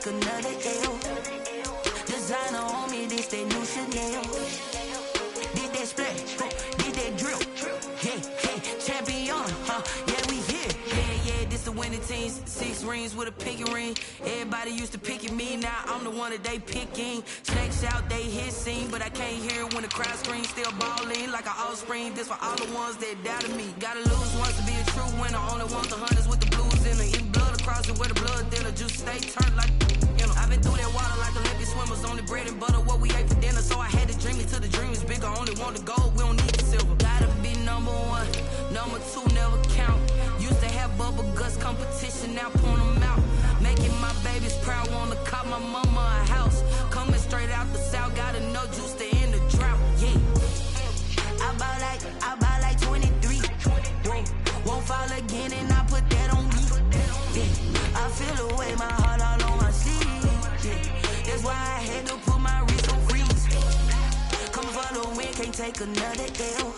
another L. Designer on me, this that new Chanel. Did that splash, did that drill. Yeah, champion, yeah, we here. Yeah, this the winning teams. 6 rings with a pinky ring. Everybody used to pick at me, now I'm the one that they picking. Snakes out, they hit scene, but I can't hear it when the crowd screams. Still balling like an offspring. This for all the ones that doubted me. Gotta lose once to be a true winner. Only want the hunters with the blues in it. Eating blood across it where the blood thinner. Juice stay turned like, you know. I've been through that water like Olympic swimmers. Only bread and butter, what we ate for dinner. So I had to dream it till the dream is bigger. Only want the gold, we don't need the silver. Gotta be number 1, number 2 never count. Used to have bubble guts competition, now point them out. Making my babies proud, wanna cop my mama a house. Coming straight out the south, gotta know juice to end the drought. Yeah, I buy like 23. Won't fall again, and I put that on me. Yeah, I feel away, my heart all on my sleeve. Yeah, that's why I had to put my wrist on freeze. Come for the win, can't take another L.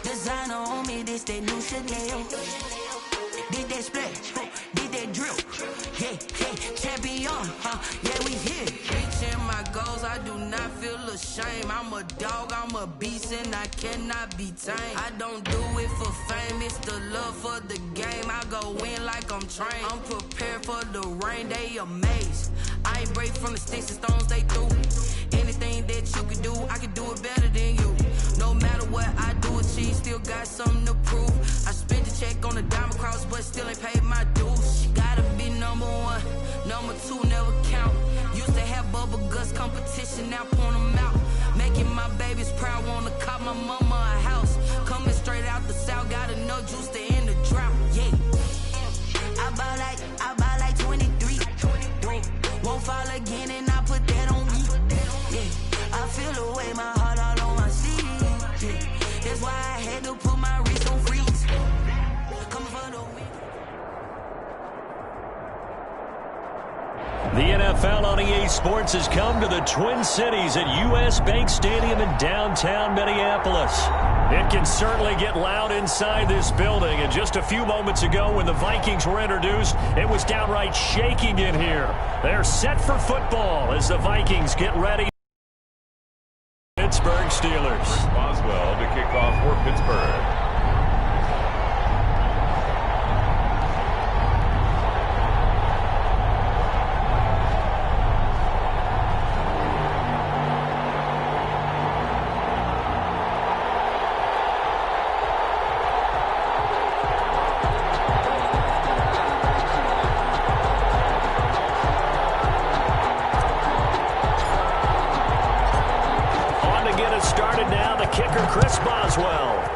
Designer on me, this that new Chanel. Did that splash, did that drill. Yeah, champion, yeah, we here. Reaching my goals, I do not feel ashamed. I'm a dog, I'm a beast, and I cannot be tamed. I don't do it for fame, it's the love for the game. I go in like I'm trained. I'm prepared for the rain, they amazed. I ain't break from the sticks and stones they threw. Anything that you can do, I can do it better than you. No matter what I do, achieve, still got something to prove. I spent the check on the diamond cross, but still ain't paid my dues. Gotta be number 1, number 2 never count. Used to have bubble guts competition, now point them out. Making my babies proud, wanna cop my mama a house. Coming straight out the south, gotta know juice to end the drought. Yeah, I buy like 23. Won't fall again, and I put that on me. Yeah, I feel away, my heart all on my sleeve. Yeah, that's why I had to put my wrist on freeze. Come for the win. The NFL on EA Sports has come to the Twin Cities at US Bank Stadium in downtown Minneapolis. It can certainly get loud inside this building, and just a few moments ago when the Vikings were introduced, it was downright shaking in here. They're set for football as the Vikings get ready. Pittsburgh Steelers. Boswell to kick off for Pittsburgh.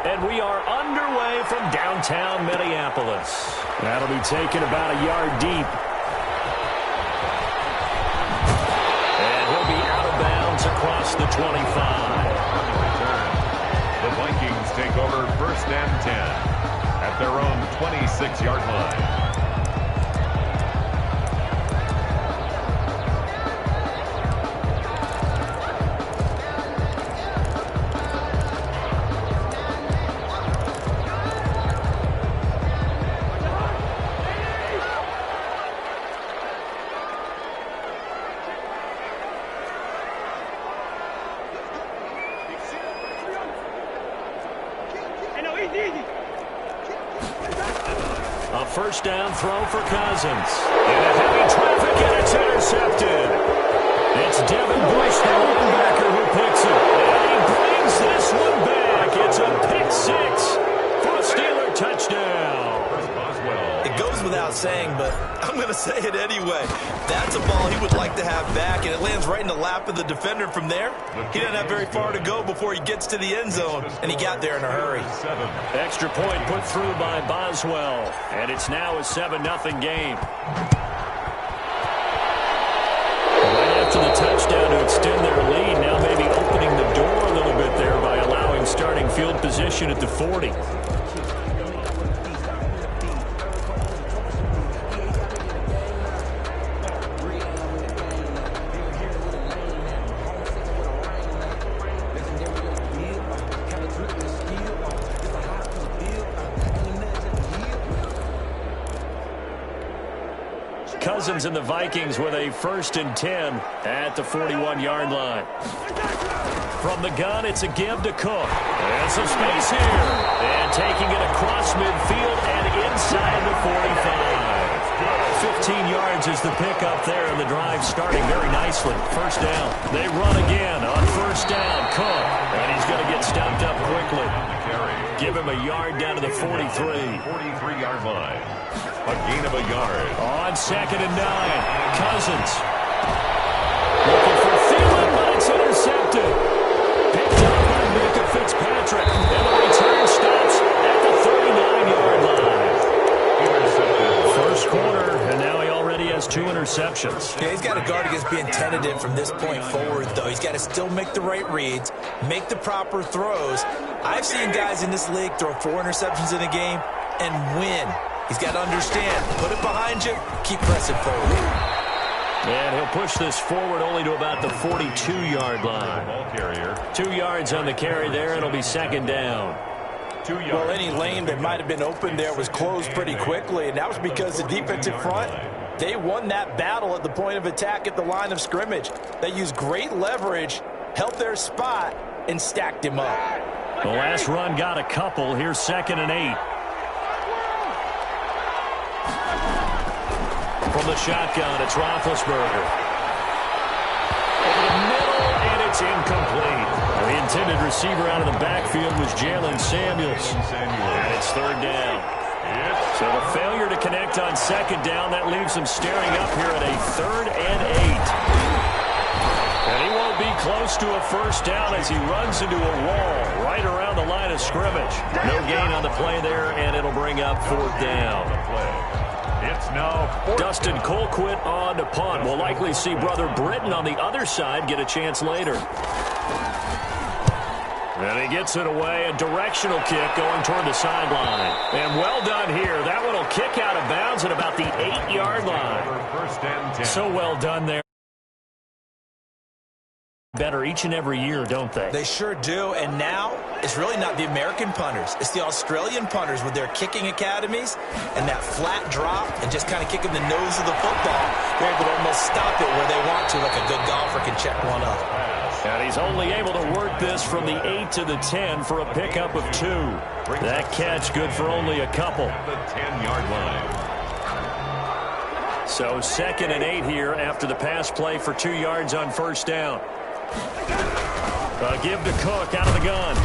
And we are underway from downtown Minneapolis. That'll be taken about a yard deep. And he'll be out of bounds across the 25. The Vikings take over 1st and 10 at their own 26-yard line. A first down throw for Cousins. In a heavy traffic, and it's intercepted. It's Devin Bush, the linebacker, who picks it. And he brings this one back. It's a pick 6 for a Steeler touchdown. It goes without saying, but I'm going to say it anyway. That's a ball he would like to have back, and it lands right in the lap of the defender from there. He doesn't have very far to go before he gets to the end zone, and he got there in a hurry. Extra point put through by Boswell, and it's now a 7-0 game. Right after the touchdown to extend their lead, now maybe opening the door a little bit there by allowing starting field position at the 40. Cousins and the Vikings with a 1st and 10 at the 41-yard line. From the gun, it's a give to Cook. And some space here. And taking it across midfield and inside the 45. 15 yards is the pickup there, and the drive starting very nicely. 1st down. They run again on 1st down. Cook. And he's going to get stopped up quickly. Give him a yard down to the 43. 43-yard line. A gain of a yard. On 2nd and 9. Cousins. Looking for Thielen, but it's intercepted. Picked up by Micah Fitzpatrick. And the return stops at the 39-yard line. First quarter, and now he already has 2 interceptions. Yeah, he's got to guard against being tentative from this point forward, though. He's got to still make the right reads, make the proper throws. I've seen guys in this league throw 4 interceptions in a game and win. He's got to understand, put it behind you, keep pressing forward. And he'll push this forward only to about the 42-yard line. 2 yards on the carry there. It'll be 2nd down. Well, any lane that might have been open there was closed pretty quickly, and that was because the defensive front, they won that battle at the point of attack at the line of scrimmage. They used great leverage, held their spot, and stacked him up. The last run got a couple. Here's 2nd and 8. From the shotgun, it's Roethlisberger. Over the middle, and it's incomplete. The intended receiver out of the backfield was Jalen Samuels. And it's 3rd down. So the failure to connect on 2nd down, that leaves him staring up here at a 3rd and 8. And he won't be close to a 1st down as he runs into a wall right around the line of scrimmage. No gain on the play there, and it'll bring up 4th down. It's now Dustin Colquitt on to punt. We'll likely see Brother Britton on the other side get a chance later. And he gets it away, a directional kick going toward the sideline. And well done here. That one will kick out of bounds at about the 8-yard line. 1st and 10. So well done there. Better each and every year, don't they? They sure do, and now it's really not the American punters. It's the Australian punters with their kicking academies and that flat drop and just kind of kicking the nose of the football. They're able to almost stop it where they want to, like a good golfer can check one up. And he's only able to work this from the 8 to the 10 for a pickup of 2. That catch good for only a couple. The 10-yard line. So 2nd and 8 here after the pass play for 2 yards on 1st down. A give to Cook out of the gun.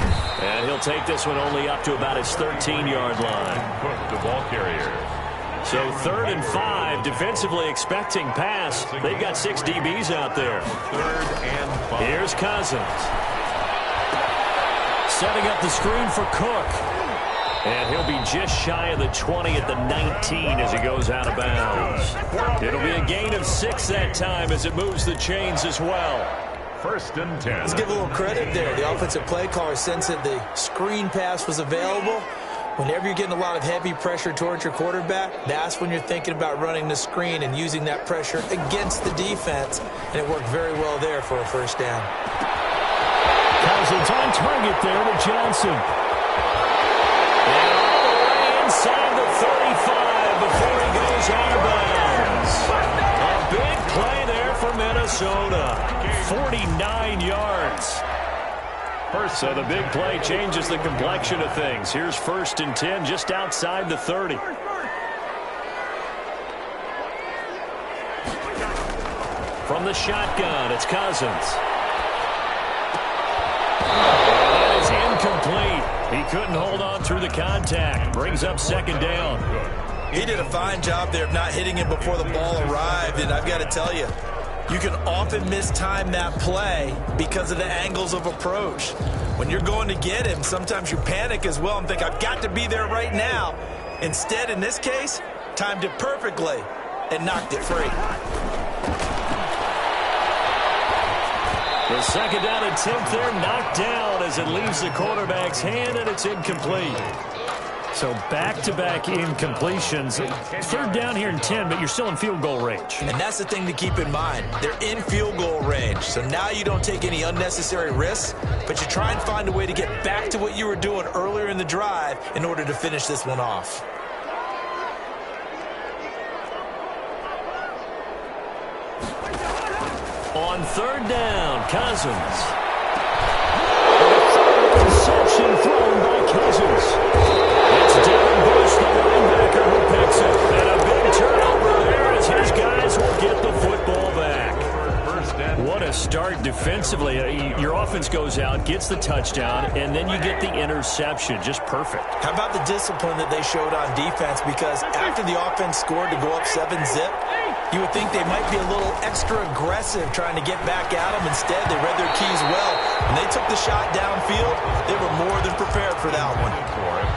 And he'll take this one only up to about his 13-yard line. Cook, the ball carrier. So 3rd and 5, defensively expecting pass. They've got 6 DBs out there. 3rd and 5. Here's Cousins. Setting up the screen for Cook. And he'll be just shy of the 20 at the 19 as he goes out of bounds. It'll be a gain of 6 that time as it moves the chains as well. 1st and 10. Let's give a little credit there. The offensive play caller sensed that the screen pass was available. Whenever you're getting a lot of heavy pressure towards your quarterback, that's when you're thinking about running the screen and using that pressure against the defense. And it worked very well there for a 1st down. Cousins on target there to Johnson. And all the way inside the 35 before he goes out of bounds. A big play there for Minnesota. 49 yards. So the big play changes the complexion of things. Here's 1st and 10 just outside the 30. From the shotgun, it's Cousins. That is incomplete. He couldn't hold on through the contact. Brings up 2nd down. He did a fine job there of not hitting him before the ball arrived, and I've got to tell you, you can often mistime that play because of the angles of approach. When you're going to get him, sometimes you panic as well and think, I've got to be there right now. Instead, in this case, timed it perfectly and knocked it free. The 2nd down attempt there knocked down as it leaves the quarterback's hand, and it's incomplete. So back-to-back incompletions. 3rd down here and 10, but you're still in field goal range. And that's the thing to keep in mind. They're in field goal range. So now you don't take any unnecessary risks, but you try and find a way to get back to what you were doing earlier in the drive in order to finish this one off. On third down, Cousins. Interception thrown by Cousins. It's Devin Bush, the linebacker, who picks it. And a big turnover there as his guys will get the football back. What a start defensively. Your offense goes out, gets the touchdown, and then you get the interception. Just perfect. How about the discipline that they showed on defense? Because after the offense scored to go up 7-zip, you would think they might be a little extra aggressive trying to get back at them. Instead, they read their keys well. When they took the shot downfield, they were more than prepared for that one.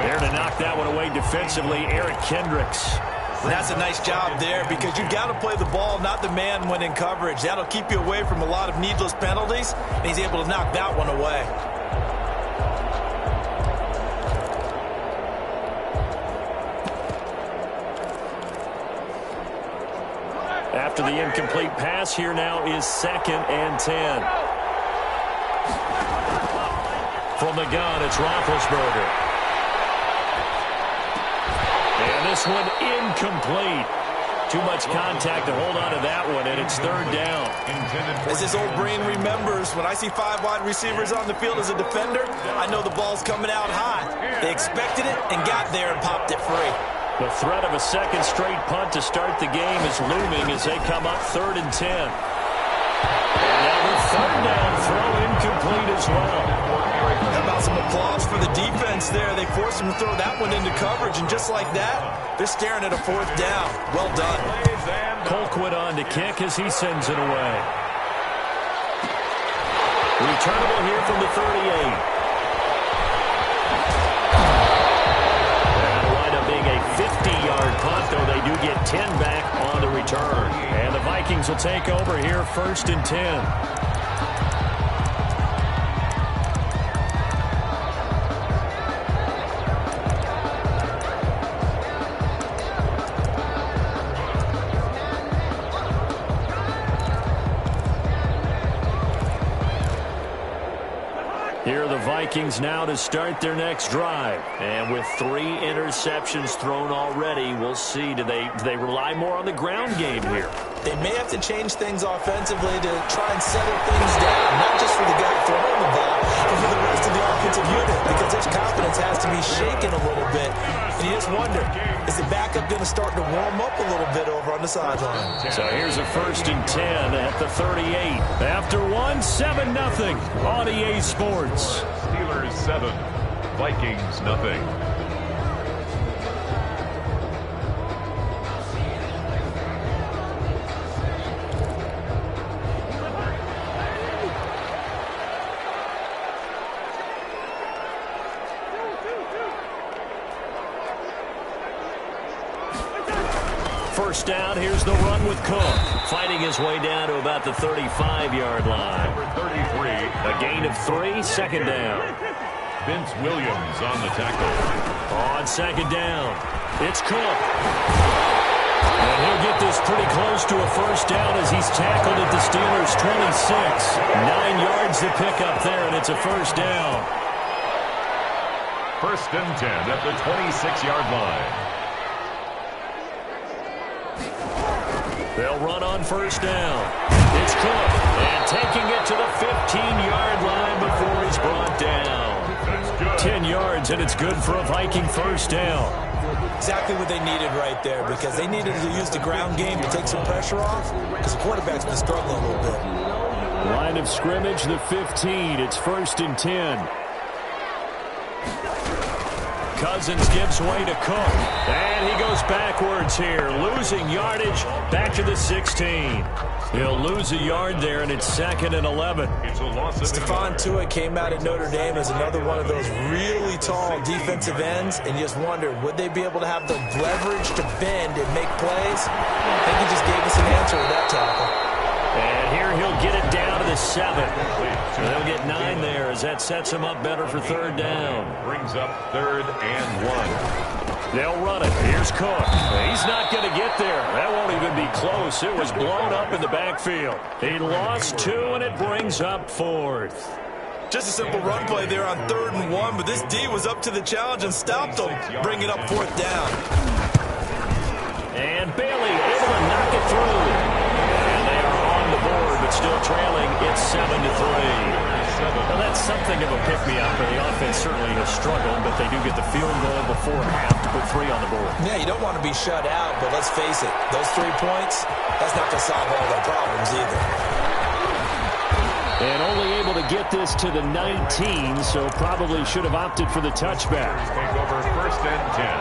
There to knock that one away defensively, Eric Kendricks. And that's a nice job there because you've got to play the ball, not the man when in coverage. That'll keep you away from a lot of needless penalties, and he's able to knock that one away. After the incomplete pass, here now is 2nd and 10. From the gun, it's Roethlisberger. And this one incomplete. Too much contact to hold on to that one, and it's 3rd down. As his old brain remembers, when I see 5 wide receivers on the field as a defender, I know the ball's coming out high. They expected it and got there and popped it free. The threat of a second straight punt to start the game is looming as they come up 3rd and 10. And now the 3rd down throw incomplete as well. How about some applause for the defense there? They forced him to throw that one into coverage, and just like that, they're staring at a 4th down. Well done. Colquitt on to kick as he sends it away. Returnable here from the 38. Being a 50-yard punt, though they do get 10 back on the return. And the Vikings will take over here 1st and 10. Here are the Vikings now to start their next drive. And with 3 interceptions thrown already, we'll see. Do they rely more on the ground game here? They may have to change things offensively to try and settle things down, not just for the guy throwing the ball, but for the rest of the offensive unit, because their confidence has to be shaken a little bit. And you just wonder, is the backup going to start to warm up a little bit over on the sideline? So here's a 1st and 10 at the 38. After 7-0 on EA Sports. Steelers 7, Vikings nothing. First down, here's the run with Cook. Fighting his way down to about the 35-yard line. Number 33. A gain of 3, 2nd down. Vince Williams on the tackle. On 2nd down, it's Cook. And he'll get this pretty close to a 1st down as he's tackled at the Steelers' 26. 9 yards to pick up there, and it's a 1st down. 1st and 10 at the 26-yard line. They'll run on 1st down. It's Cook, and taking it to the 15-yard line before he's brought down. 10 yards, and it's good for a Viking 1st down. Exactly what they needed right there, because they needed to use the ground game to take some pressure off, because the quarterback's been struggling a little bit. Line of scrimmage, the 15. It's 1st and 10. Cousins gives way to Cook, and he goes backwards here, losing yardage back to the 16. He'll lose a yard there, and it's 2nd and 11. Stephon Tuitt came out at Notre Dame as another one of those really tall defensive ends, and you just wonder, would they be able to have the leverage to bend and make plays? I think he just gave us an answer with that tackle. And here he'll get it down to the 7. So they'll get 9 there as that sets him up better for 3rd down. Brings up 3rd and 1. They'll run it. Here's Cook. He's not going to get there. That won't even be close. It was blown up in the backfield. He lost 2, and it brings up 4th. Just a simple run play there on 3rd and 1, but this D was up to the challenge and stopped them, bringing up 4th down. And Bailey able to knock it through. And they are on the board, but still trailing It's 7-3. Well, that's something of a pick-me-up, and the offense certainly has struggled, but they do get the field goal before half to put 3 on the board. Yeah, you don't want to be shut out, but let's face it, those 3 points, that's not going to solve all their problems either. And only able to get this to the 19, so probably should have opted for the touchback. Take over 1st and 10.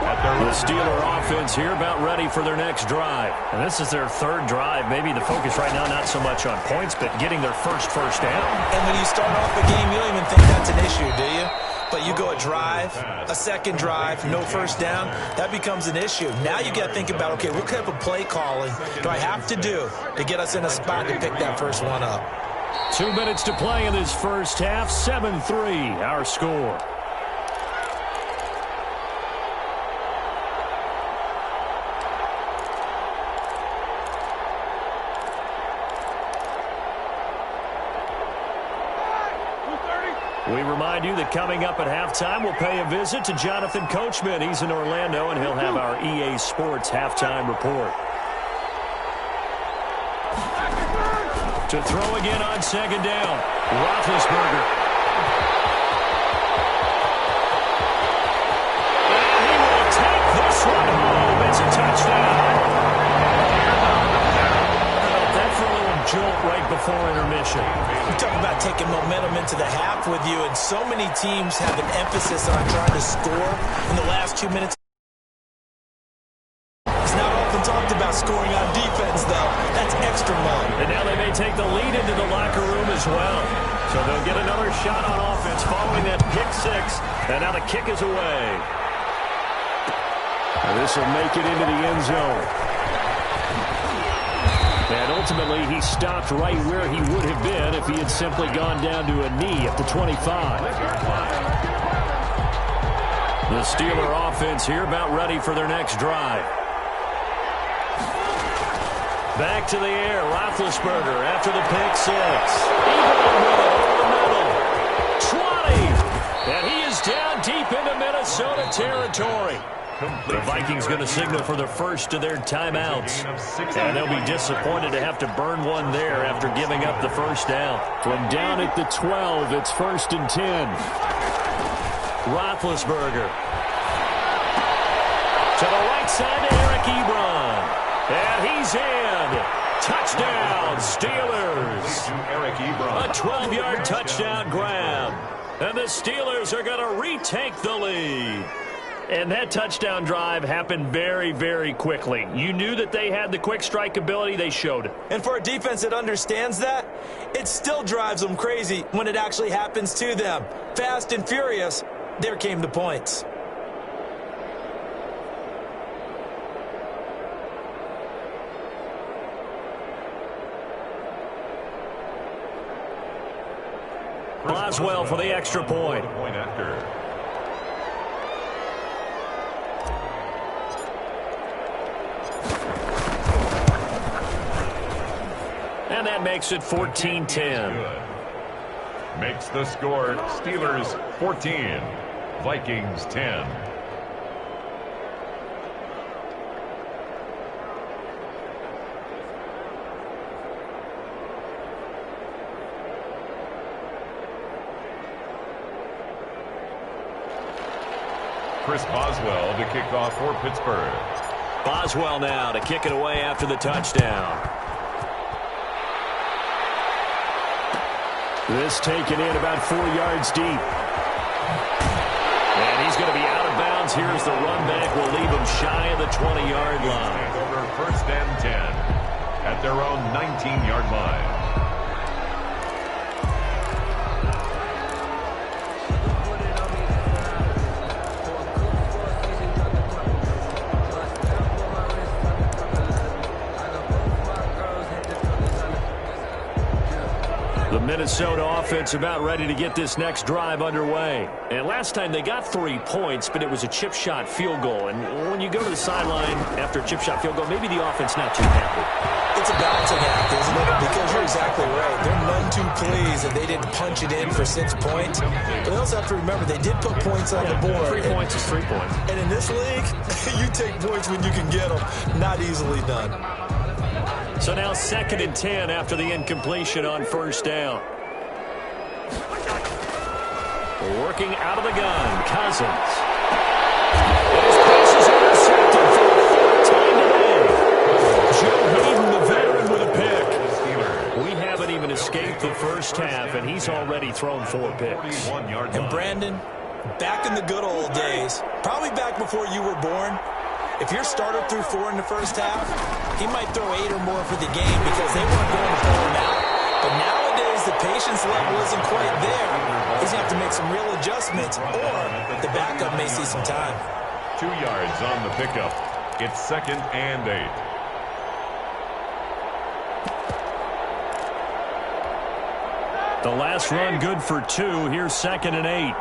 The Steeler offense here about ready for their next drive. And this is their 3rd drive. Maybe the focus right now not so much on points, but getting their first down. And when you start off a game, you don't even think that's an issue, do you? But you go a drive, a 2nd drive, no 1st down, that becomes an issue. Now you got to think about, okay, what type of play calling do I have to do to get us in a spot to pick that first one up? 2 minutes to play in this first half. 7-3, our score. We remind you that coming up at halftime, we'll pay a visit to Jonathan Coachman. He's in Orlando, and he'll have our EA Sports halftime report. To throw again on 2nd down, Roethlisberger. And he will take this one home. It's a touchdown. That for a little jolt right before intermission. You're talking about taking momentum into the half with you, and so many teams have an emphasis on trying to score in the last 2 minutes. It's not often talked about scoring on defense, though. That's extra mode. And now they may take the lead into the locker room as well. So they'll get another shot on offense following that pick 6. And now the kick is away. And this will make it into the end zone. And ultimately, he stopped right where he would have been if he had simply gone down to a knee at the 25. The Steeler offense here about ready for their next drive. Back to the air, Roethlisberger after the pick 6. Over the middle, 20. And he is down deep into Minnesota territory. The Vikings going to signal for the first of their timeouts. And they'll be disappointed to have to burn one there after giving up the first down. From down at the 12, it's 1st and 10. Roethlisberger. To the right side to Eric Ebron. And he's in. Touchdown, Steelers. A 12-yard touchdown grab. And the Steelers are going to retake the lead. And that touchdown drive happened very, very quickly. You knew that they had the quick strike ability. They showed it. And for a defense that understands that, it still drives them crazy when it actually happens to them. Fast and furious, there came the points. Boswell for the extra point. And that makes it 14-10. Makes the score Steelers 14, Vikings 10. Chris Boswell to kick off for Pittsburgh. Boswell now to kick it away after the touchdown. This taken in about 4 yards deep. And he's going to be out of bounds. Here's the run back. Will leave him shy of the 20-yard line. Over 1st and 10 at their own 19-yard line. Minnesota offense about ready to get this next drive underway. And last time they got 3 points, but it was a chip shot field goal. And when you go to the sideline after a chip shot field goal, maybe the offense not too happy. It's a balancing act, isn't it? Because you're exactly right. They're none too pleased that they didn't punch it in for 6 points. But they also have to remember they did put points on the board. 3 points is 3 points. And in this league, you take points when you can get them. Not easily done. So now 2nd and 10 after the incompletion on first down. Working out of the gun, Cousins. His pass is intercepted for the 4th time today. Joe Hayden, the veteran, with a pick. We haven't even escaped the first half, and he's already thrown 4 picks. And Brandon, back in the good old days, probably back before you were born, if your starter threw 4 in the first half, he might throw 8 or more for the game because they weren't going to pull him out. But nowadays, the patience level isn't quite there. He's going to have to make some real adjustments, or the backup may see some time. 2 yards on the pickup. It's 2nd and 8. The last run good for 2. Here's 2nd and 8.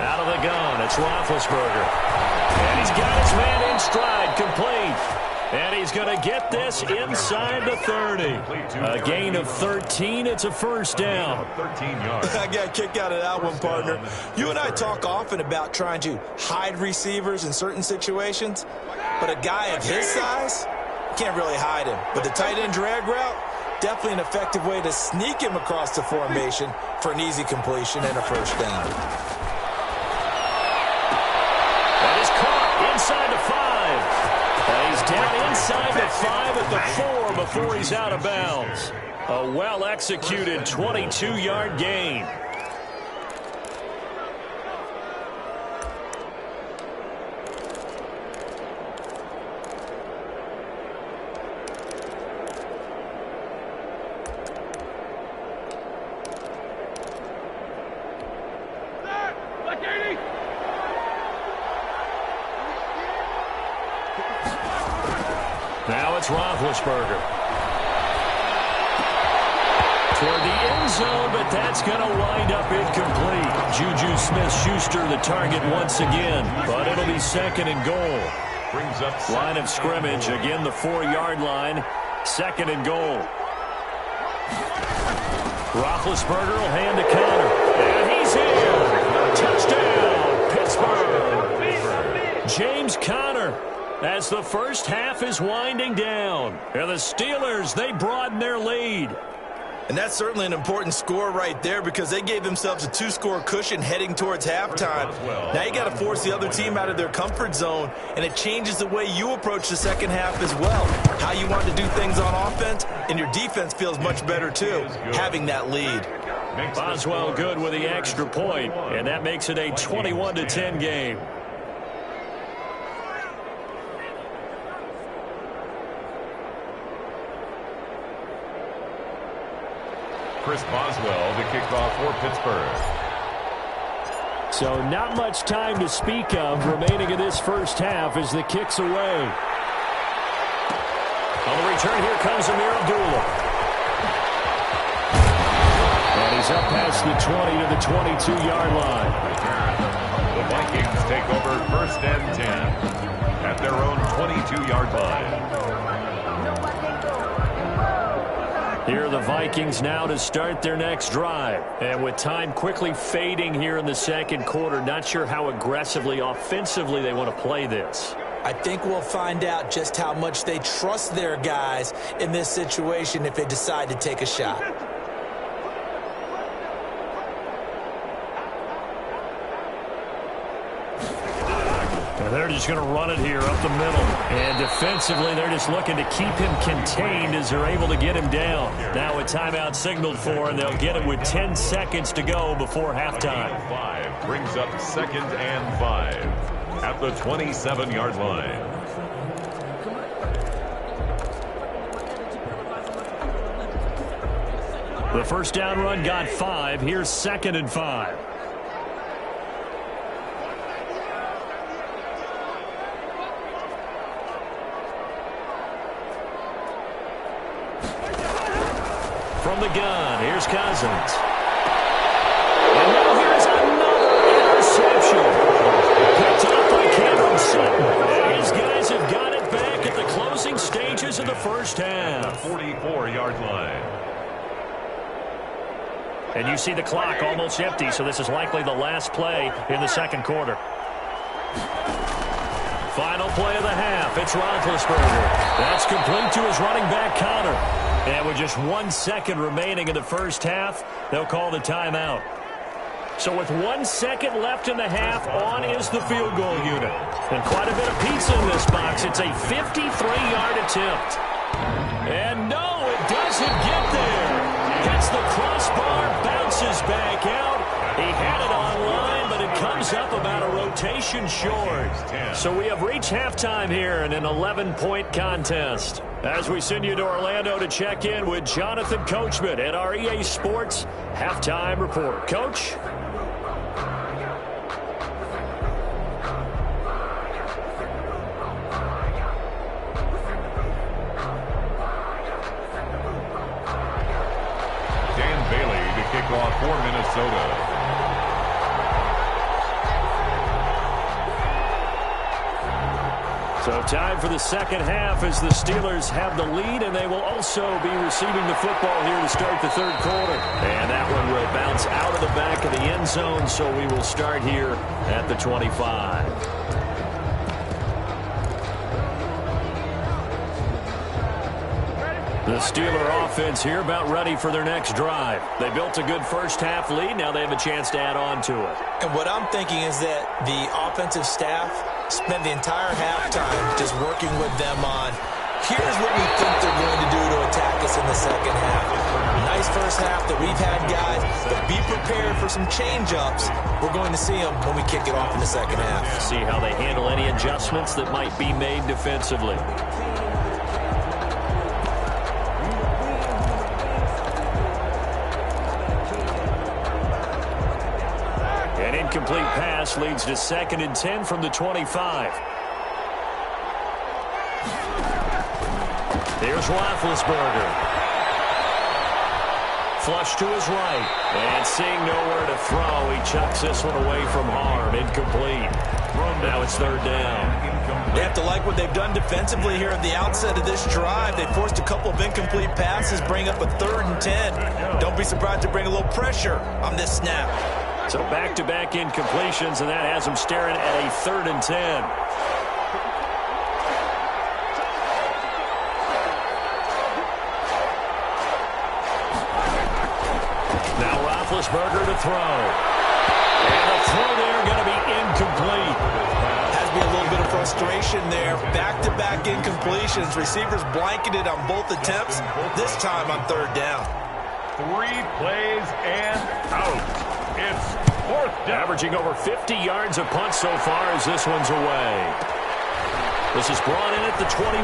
Out of the gun, it's Roethlisberger. And he's got his man in stride, complete. And he's going to get this inside the 30. A gain of 13. It's a first down. 13 yards. I got a kick out of that one, partner. You and I talk often about trying to hide receivers in certain situations. But a guy of his size, can't really hide him. But the tight end drag route, definitely an effective way to sneak him across the formation for an easy completion and a first down. That is caught inside the 5. And he's down inside the 5 at the 4 before he's out of bounds. A well-executed 22-yard gain. Now it's Roethlisberger. Toward the end zone, but that's going to wind up incomplete. Juju Smith-Schuster the target once again, but it'll be 2nd and goal. Brings up line of scrimmage, again the 4-yard line, 2nd and goal. Roethlisberger will hand to Connor, and he's in. Touchdown, Pittsburgh. James Conner. As the first half is winding down. And the Steelers, they broaden their lead. And that's certainly an important score right there because they gave themselves a 2-score cushion heading towards halftime. Now you got to force the other team out of their comfort zone, and it changes the way you approach the second half as well. How you want to do things on offense, and your defense feels much better too, having that lead. Boswell good with the extra point, and that makes it a 21-10 game. Chris Boswell to kick off for Pittsburgh. So not much time to speak of remaining in this first half as the kick's away. On the return, here comes Amir Abdullah. And he's up past the 20 to the 22-yard line. The Vikings take over 1st and 10 at their own 22-yard line. Here are the Vikings now to start their next drive. And with time quickly fading here in the second quarter, not sure how aggressively, offensively they want to play this. I think we'll find out just how much they trust their guys in this situation if they decide to take a shot. They're just going to run it here up the middle. And defensively, they're just looking to keep him contained as they're able to get him down. Now a timeout signaled for, and they'll get it with 10 seconds to go before halftime. 5 brings up 2nd and 5 at the 27-yard line. The first down run got 5. Here's 2nd and 5. From the gun, here's Cousins. And now here's another interception. Picked up by Cameron Sutton. These guys have got it back at the closing stages of the first half. 44-yard line. And you see the clock almost empty, so this is likely the last play in the second quarter. Final play of the half. It's Roethlisberger. That's complete to his running back, Connor. And with just 1 second remaining in the first half, they'll call the timeout. So with 1 second left in the half, on is the field goal unit. And quite a bit of pizza in this box. It's a 53-yard attempt. And no, it doesn't get there. Hits the crossbar, bounces back out. He had it online, but it comes up about a rotation short. So we have reached halftime here in an 11-point contest. As we send you to Orlando to check in with Jonathan Coachman at our EA Sports Halftime Report. Coach? Dan Bailey to kick off for Minnesota. So time for the second half as the Steelers have the lead, and they will also be receiving the football here to start the third quarter. And that one will bounce out of the back of the end zone, so we will start here at the 25. The Steeler offense here about ready for their next drive. They built a good first half lead. Now they have a chance to add on to it. And what I'm thinking is that the offensive staff spent the entire halftime just working with them on, here's what we think they're going to do to attack us in the second half. Nice first half that we've had, guys, but be prepared for some change-ups. We're going to see them when we kick it off in the second half. See how they handle any adjustments that might be made defensively. An incomplete pass leads to 2nd and 10 from the 25. Here's Roethlisberger. Flush to his right. And seeing nowhere to throw, he chucks this one away from harm. Incomplete. Now it's 3rd down. They have to like what they've done defensively here at the outset of this drive. They forced a couple of incomplete passes, bring up a 3rd and 10. Don't be surprised to bring a little pressure on this snap. So back-to-back incompletions, and that has them staring at a 3rd and 10. Now Roethlisberger to throw. And the throw there going to be incomplete. Has to be a little bit of frustration there. Back-to-back incompletions. Receivers blanketed on both attempts, this time on 3rd down. 3 plays and out. It's 4th down. Averaging over 50 yards a punt so far as this one's away. This is brought in at the 21.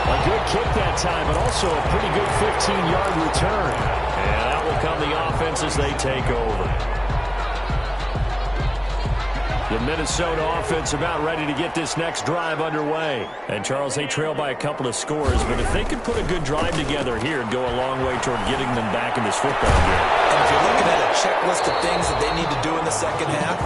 A good kick that time, but also a pretty good 15-yard return. And out will come the offense as they take over. The Minnesota offense about ready to get this next drive underway. And, Charles, they trail by a couple of scores, but if they could put a good drive together here, it'd go a long way toward getting them back in this football game. And if you're looking at a checklist of things that they need to do in the second half,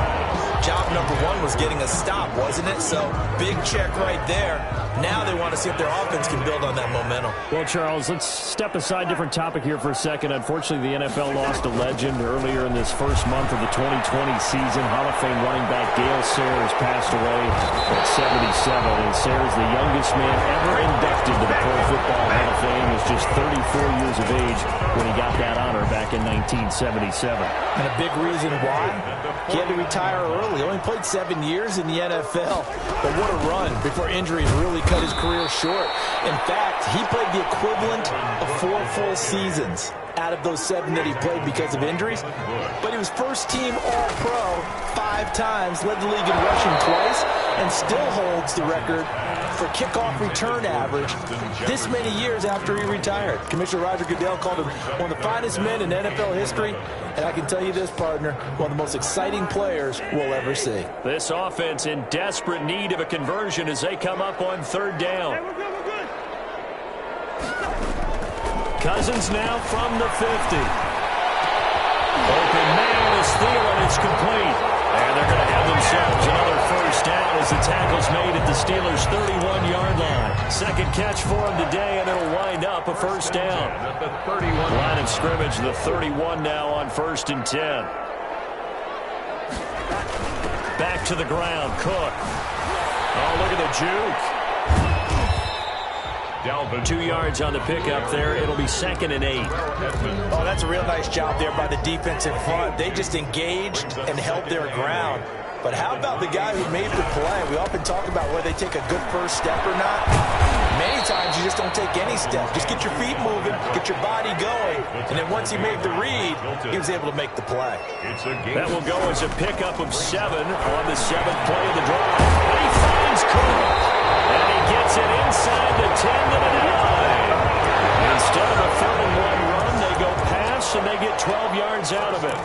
job number 1 was getting a stop, wasn't it? So, big check right there. Now they want to see if their offense can build on that momentum. Well, Charles, let's step aside, different topic here for a second. Unfortunately, the NFL lost a legend earlier in this first month of the 2020 season. Hall of Fame running back Gale Sayers passed away at 77. And Sayers, the youngest man ever inducted to the Pro Football Hall of Fame, was just 34 years of age when he got that honor back in 1977. And a big reason why? He had to retire early. He only played 7 years in the NFL. But what a run before injuries really cut his career short. In fact, he played the equivalent of 4 full seasons out of those 7 that he played because of injuries. But he was first-team All-Pro 5 times, led the league in rushing twice, and still holds the record for kickoff return average this many years after he retired. Commissioner Roger Goodell called him one of the finest men in NFL history, and I can tell you this, partner, one of the most exciting players we'll ever see. This offense in desperate need of a conversion as they come up on 3rd down. Cousins now from the 50. Open man is Thielen. It's complete. And they're going to have themselves another first down as the tackle's made at the Steelers' 31-yard line. Second catch for him today, and it'll wind up a first down. At the 31. Line of scrimmage, the 31 now on 1st and 10. to the ground. Cook. Oh, look at the juke. 2 yards on the pickup there. It'll be 2nd and 8. Oh, that's a real nice job there by the defense in front. They just engaged and held their ground. But how about the guy who made the play? We often talk about whether they take a good first step or not. Many times you just don't take any step. Just get your feet moving, get your body going, and then once he made the read, he was able to make the play. That will go as a pickup of 7 on the 7th play of the drive. And he finds Cook. And he gets it inside the 10 to the 9. Instead of a 3rd and 1 run, they go pass, and they get 12 yards out of it.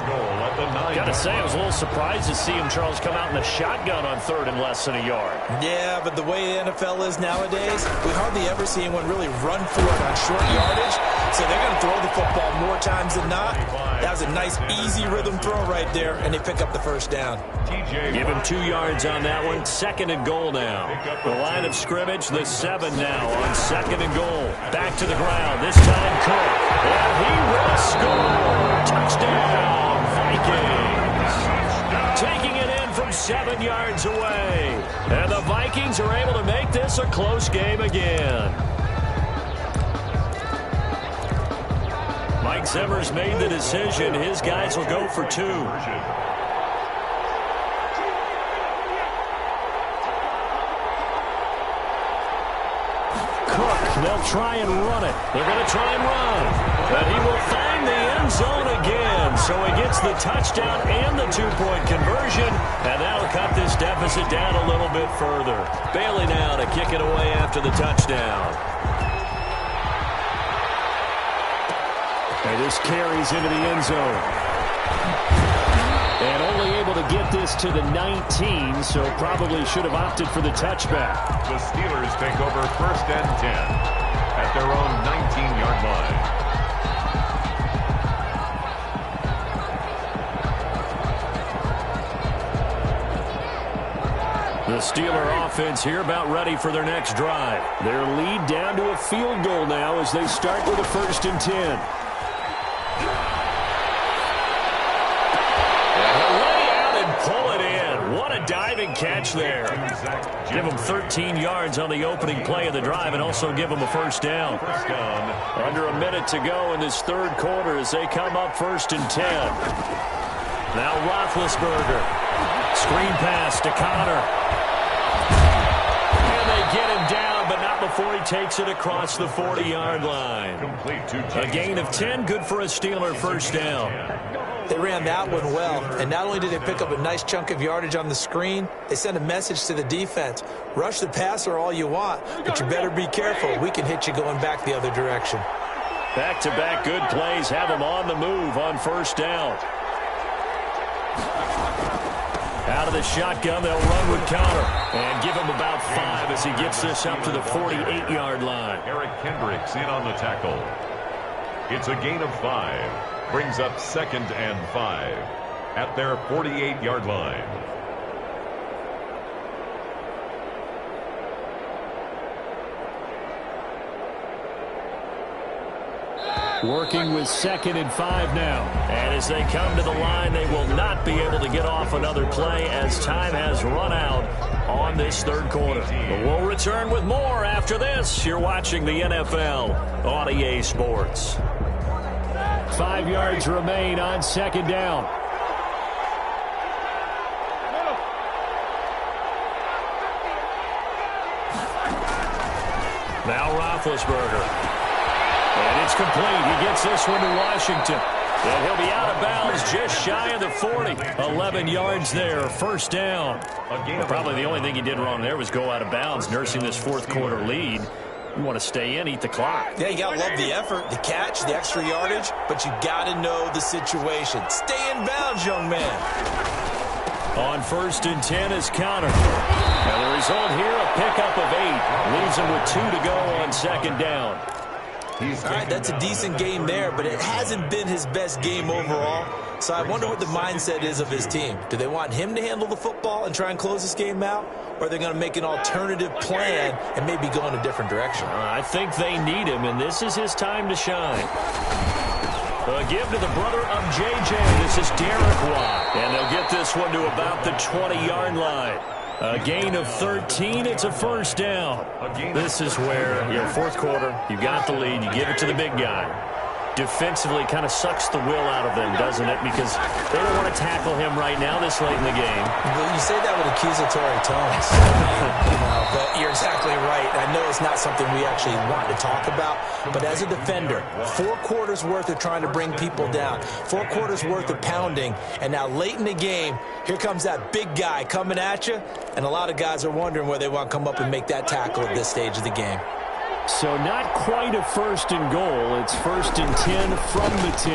Gotta say, I was a little surprised to see him, Charles, come out in the shotgun on 3rd and less than a yard. Yeah, but the way the NFL is nowadays, we hardly ever see anyone really run for it on short yardage. So they're going to throw the football more times than not. That was a nice, easy rhythm throw right there, and they pick up the first down. Give him 2 yards on that one. 2nd and goal now. The line of scrimmage, the 7 now on 2nd and goal. Back to the ground. This time Cook. And he will score. Touchdown, Vikings. Taking it in from 7 yards away. And the Vikings are able to make this a close game again. Mike Zimmer's made the decision. His guys will go for 2. They'll try and run it. They're going to try and run. But he will find the end zone again. So he gets the touchdown and the 2-point conversion. And that'll cut this deficit down a little bit further. Bailey now to kick it away after the touchdown. And this carries into the end zone. And only able to get this to the 19, so probably should have opted for the touchback. The Steelers take over 1st and 10 at their own 19-yard line. The Steeler offense here about ready for their next drive. Their lead down to a field goal now as they start with a 1st and 10. Diving catch there. Give them 13 yards on the opening play of the drive and also give them a 1st down. Under a minute to go in this 3rd quarter as they come up 1st and 10. Now Roethlisberger. Screen pass to Connor. And they get him down, but not before he takes it across the 40-yard line. A gain of 10, good for a Steeler 1st down. They ran that one well, and not only did they pick up a nice chunk of yardage on the screen, they sent a message to the defense. Rush the passer all you want, but you better be careful. We can hit you going back the other direction. Back-to-back good plays have them on the move on 1st down. Out of the shotgun, they'll run with Connor and give him about 5 as he gets this up to the 48-yard line. Eric Kendricks in on the tackle. It's a gain of 5. Brings up 2nd and 5 at their 48-yard line. Working with 2nd and 5 now. And as they come to the line, they will not be able to get off another play as time has run out on this 3rd quarter. But we'll return with more after this. You're watching the NFL on EA Sports. 5 yards remain on 2nd down. Now Roethlisberger. And it's complete. He gets this one to Washington. And he'll be out of bounds just shy of the 40. 11 yards there. 1st down. Well, probably the only thing he did wrong there was go out of bounds, nursing this 4th quarter lead. You want to stay in, eat the clock. Yeah, you got to love the effort, the catch, the extra yardage, but you got to know the situation. Stay in bounds, young man. On 1st and 10 is Connor. And the result here, a pickup of 8. Leaves him with 2 to go on 2nd down. All right, that's a decent game there, but it hasn't been his best game overall. So I wonder what the mindset is of his team. Do they want him to handle the football and try and close this game out? Or are they going to make an alternative plan and maybe go in a different direction? I think they need him, and this is his time to shine. A give to the brother of J.J. This is Derek Watt. And they'll get this one to about the 20-yard line. A gain of 13. It's a first down. This is where, fourth quarter, you got the lead. You give it to the big guy. Defensively kind of sucks the will out of them, doesn't it? Because they don't want to tackle him right now this late in the game. Well, you say that with accusatory tones. But you're exactly right. I know it's not something we actually want to talk about, but as a defender, 4 quarters worth of trying to bring people down, 4 quarters worth of pounding, and now late in the game, here comes that big guy coming at you, and a lot of guys are wondering where they want to come up and make that tackle at this stage of the game. So not quite a first and goal. It's first and 10 from the 10.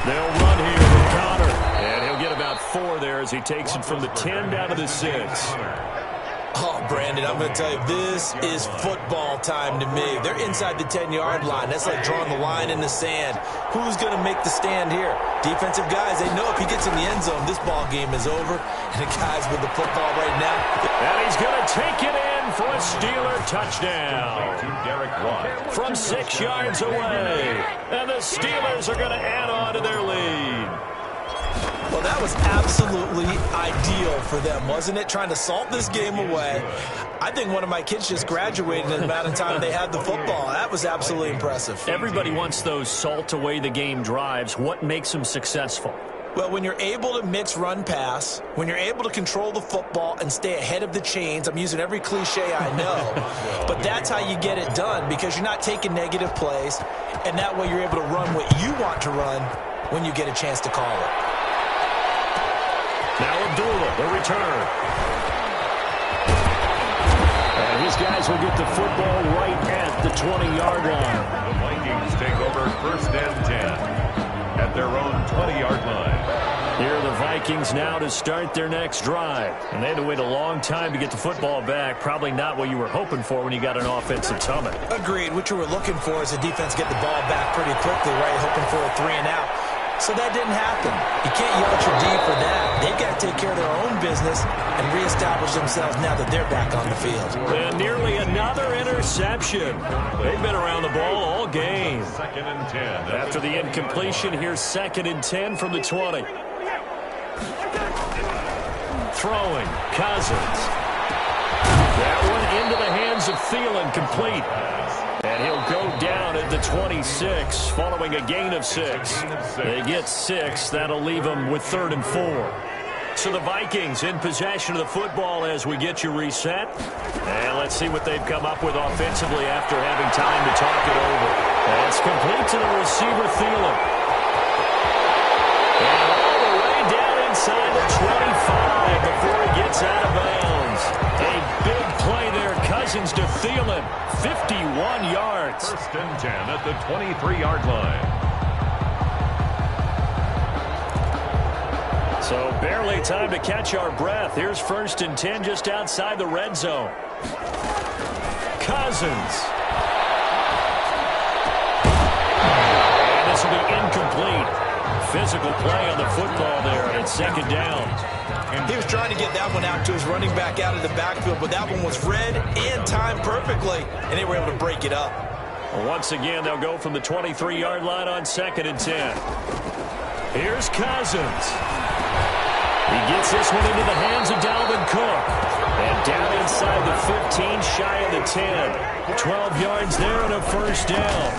They'll run here with Connor. And he'll get about 4 there as he takes it from the 10 down to the 6. Oh, Brandon, I'm going to tell you, this is football time to me. They're inside the 10-yard line. That's like drawing the line in the sand. Who's going to make the stand here? Defensive guys, they know if he gets in the end zone, this ball game is over. And the guys with the football right now. And he's going to take it in for a Steeler touchdown. From 6 yards away. And the Steelers are going to add on to their lead. Well, that was absolutely ideal for them, wasn't it? Trying to salt this game away. I think one of my kids just graduated in the amount of time they had the football. That was absolutely impressive. Everybody wants those salt away the game drives. What makes them successful? Well, when you're able to mix run-pass, when you're able to control the football and stay ahead of the chains, I'm using every cliche I know, but that's how you get it done because you're not taking negative plays, and that way you're able to run what you want to run when you get a chance to call it. Now Abdullah, the return. And his guys will get the football right at the 20-yard line. The Vikings take over first and 10 at their own 20-yard line. Here are the Vikings now to start their next drive. And they had to wait a long time to get the football back. Probably not what you were hoping for when you got an offensive summit. Agreed. What you were looking for is the defense get the ball back pretty quickly, right? Hoping for a 3-and-out. So that didn't happen. You can't yell at your D for that. They've got to take care of their own business and reestablish themselves now that they're back on the field. And nearly another interception. They've been around the ball all game. Second and 10. After the incompletion, here's second and 10 from the 20. Throwing, Cousins. That one into the hands of Thielen, complete. And he'll go down at the 26 following a gain of 6. They get 6. That'll leave them with 3rd and 4. So the Vikings in possession of the football as we get you reset. And let's see what they've come up with offensively after having time to talk it over. And it's complete to the receiver, Thielen. And all the way down inside the 25 before he gets out of bounds. A big play there, Cousins to Thielen. 51 yards. First and 10 at the 23-yard line. So barely time to catch our breath. Here's first and 10 just outside the red zone. Cousins. And this will be incomplete. Physical play on the football there, and it's second down. He was trying to get that one out to his running back out of the backfield, but that one was read and timed perfectly, and they were able to break it up. Once again, they'll go from the 23-yard line on second and 10. Here's Cousins. He gets this one into the hands of Dalvin Cook. And down inside the 15, shy of the 10. 12 yards there and a first down.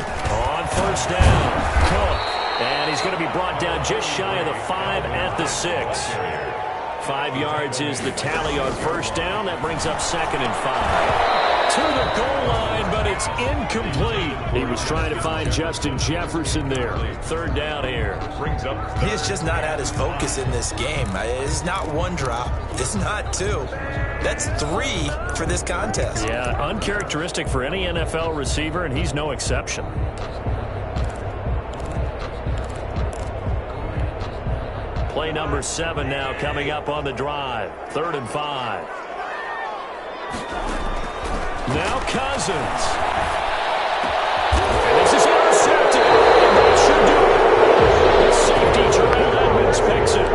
On first down, Cook. And he's going to be brought down just shy of the 5 at the 6. 5 yards is the tally on first down. That brings up second and 5. To the goal line, but it's incomplete. He was trying to find Justin Jefferson there. Third down here. He's just not at his focus in this game. It's not one drop. It's not 2. That's 3 for this contest. Yeah, uncharacteristic for any NFL receiver, and he's no exception. Play number 7 now coming up on the drive. 3rd and 5. Now Cousins. And this is intercepted. And that should do it. The safety, Terrell Edmonds, picks it.